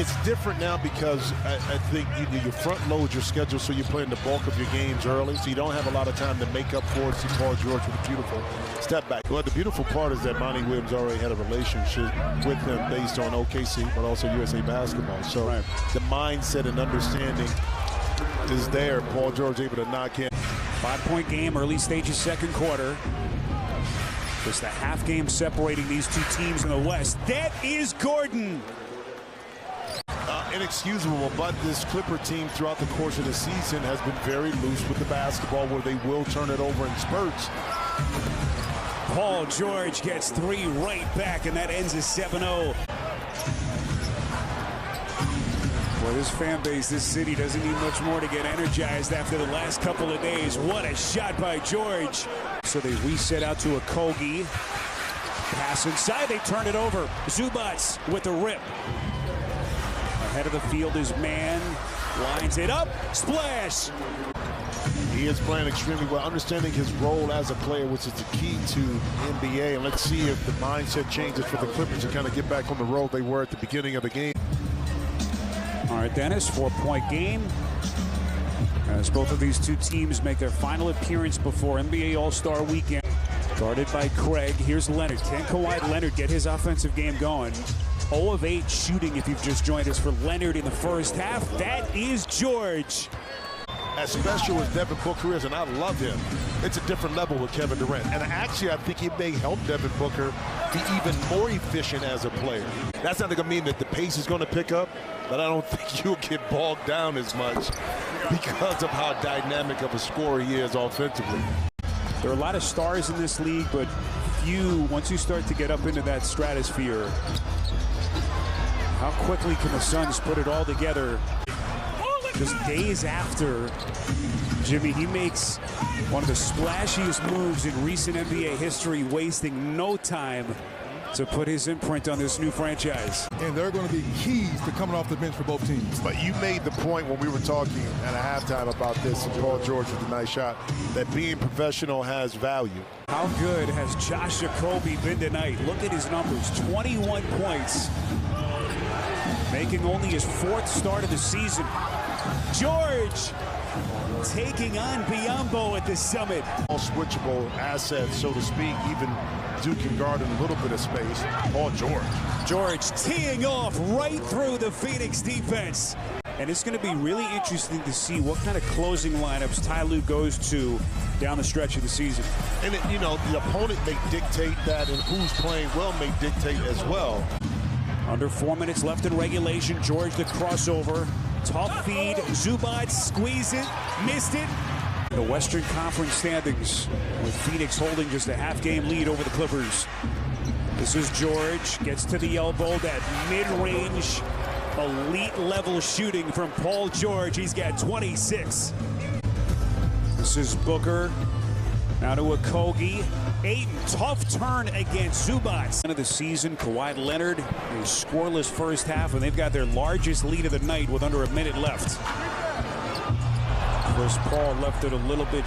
It's different now because I think you front load your schedule, so you're playing the bulk of your games early, so you don't have a lot of time to make up for it. See Paul George with a beautiful step back. Well, the beautiful part is that Monty Williams already had a relationship with him based on OKC, but also USA Basketball. So the mindset and understanding is there. Paul George able to knock in. 5-point game, early stages, second quarter. Just a half game separating these two teams in the West. That is Gordon. Inexcusable, but this Clipper team throughout the course of the season has been very loose with the basketball, where they will turn it over in spurts. Paul George gets 3 right back, and that ends a 7-0. For this fan base, this city doesn't need much more to get energized after the last couple of days. What a shot by George. So they reset out to Okogie. Pass inside, they turn it over. Zubac with the rip. Ahead of the field is Mann. Lines it up. Splash. He is playing extremely well, understanding his role as a player, which is the key to NBA. And let's see if the mindset changes for the Clippers to kind of get back on the road they were at the beginning of the game. All right, Dennis, 4-point game. As both of these two teams make their final appearance before NBA All-Star Weekend. Guarded by Craig. Here's Leonard. Can Kawhi Leonard get his offensive game going? 0 of 8 shooting if you've just joined us for Leonard in the first half. That is George. As special as Devin Booker is, and I love him, it's a different level with Kevin Durant. And actually, I think it may help Devin Booker be even more efficient as a player. That's not going to mean that the pace is going to pick up, but I don't think you'll get bogged down as much because of how dynamic of a scorer he is offensively. There are a lot of stars in this league, but few, once you start to get up into that stratosphere, how quickly can the Suns put it all together? Just days after, Jimmy, he makes one of the splashiest moves in recent NBA history, wasting no time to put his imprint on this new franchise. And there are going to be keys to coming off the bench for both teams. But you made the point when we were talking at a halftime about this, and Paul George with a nice shot, that being professional has value. How good has Josh Okogie been tonight? Look at his numbers, 21 points. Making only his 4th start of the season. George taking on Biyombo at the Summit. All switchable assets, so to speak. Even Duke can guard in a little bit of space. Paul George. George teeing off right through the Phoenix defense. And it's going to be really interesting to see what kind of closing lineups Ty Lue goes to down the stretch of the season. And, you know, the opponent may dictate that, and who's playing well may dictate as well. Under 4 minutes left in regulation. George the crossover. Tough feed. Zubac squeeze it. Missed it. The Western Conference standings with Phoenix holding just a half-game lead over the Clippers. This is George. Gets to the elbow. That mid-range, elite-level shooting from Paul George. He's got 26. This is Booker. Now to Okogie. Ayton, tough turn against Zubac. End of the season, Kawhi Leonard, a scoreless first half, and they've got their largest lead of the night with under a minute left. Chris Paul left it a little bit